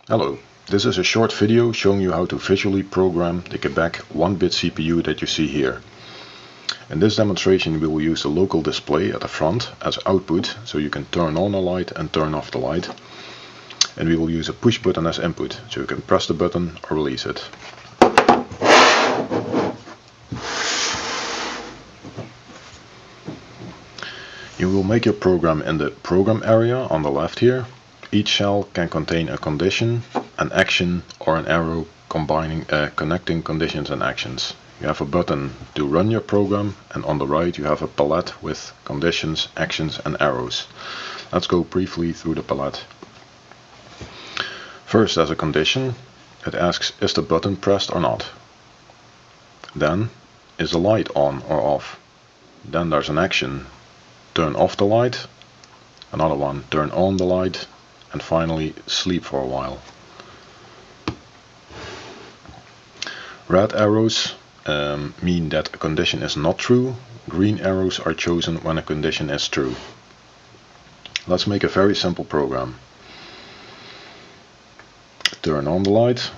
Hello, this is a short video showing you how to visually program the Qibec 1-bit CPU that you see here. In this demonstration we will use the local display at the front as output, so you can turn on the light and turn off the light. And we will use a push button as input, so you can press the button or release it. You will make your program in the program area on the left here. Each cell can contain a condition, an action or an arrow connecting conditions and actions. You have a button to run your program, and on the right you have a palette with conditions, actions and arrows. Let's go briefly through the palette. First, as a condition, it asks is the button pressed or not. Then, is the light on or off. Then there's an action, turn off the light. Another one, turn on the light. And finally, sleep for a while. Red arrows mean that a condition is not true. Green arrows are chosen when a condition is true. Let's make a very simple program. Turn on the light.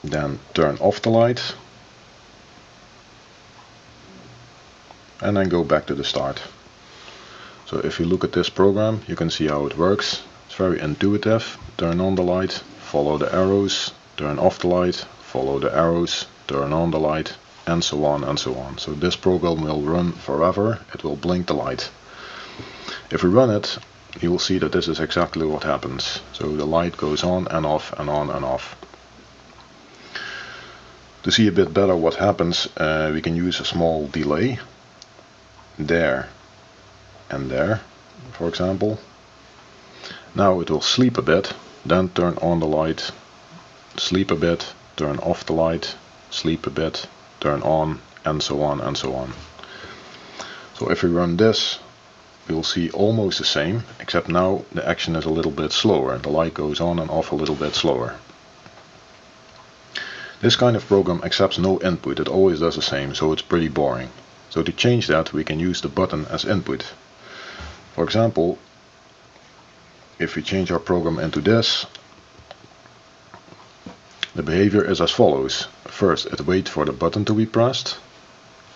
Then turn off the light. And then go back to the start. So if you look at this program, you can see how it works. It's very intuitive. Turn on the light, follow the arrows, turn off the light, follow the arrows, turn on the light, and so on and so on. So this program will run forever. It will blink the light. If we run it, you will see that this is exactly what happens. So the light goes on and off and on and off. To see a bit better what happens, we can use a small delay. There and there, for example. Now it will sleep a bit, then turn on the light, sleep a bit, turn off the light, sleep a bit, turn on, and so on and so on. So if we run this, we will see almost the same, except now the action is a little bit slower. The light goes on and off a little bit slower. This kind of program accepts no input. It always does the same, so it's pretty boring. So to change that, we can use the button as input. For example, if we change our program into this, the behavior is as follows. First, it waits for the button to be pressed.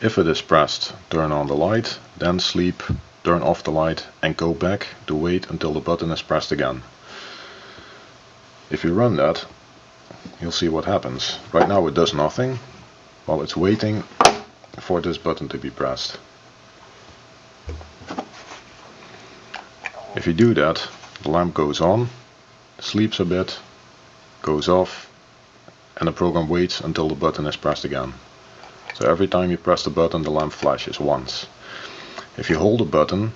If it is pressed, turn on the light, then sleep, turn off the light, and go back to wait until the button is pressed again. If you run that, you'll see what happens. Right now it does nothing, while it's waiting for this button to be pressed. If you do that, the lamp goes on, sleeps a bit, goes off, and the program waits until the button is pressed again. So every time you press the button, the lamp flashes once. If you hold the button,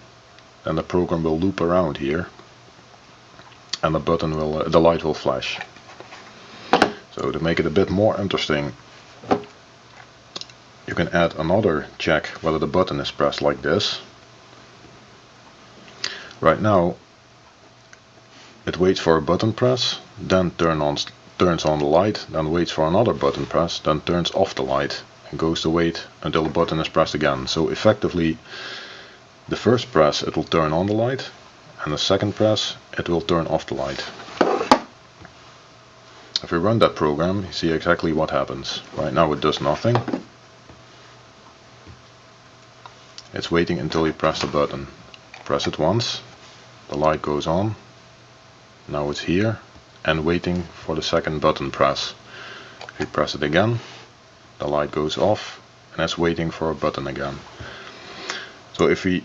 then the program will loop around here, and the light will flash. So to make it a bit more interesting, you can add another check whether the button is pressed like this. Right now it waits for a button press, then turns on the light, then waits for another button press, then turns off the light and goes to wait until the button is pressed again. So effectively, the first press it will turn on the light, and the second press it will turn off the light. If we run that program, you see exactly what happens. Right now it does nothing. It's waiting until you press the button. Press it once, the light goes on, now it's here, and waiting for the second button press. If you press it again, the light goes off, and it's waiting for a button again. So if we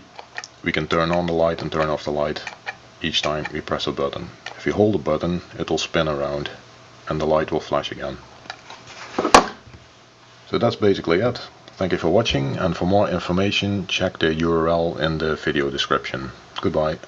can turn on the light and turn off the light each time we press a button. If you hold the button, it will spin around, and the light will flash again. So that's basically it. Thank you for watching, and for more information check the URL in the video description. Goodbye.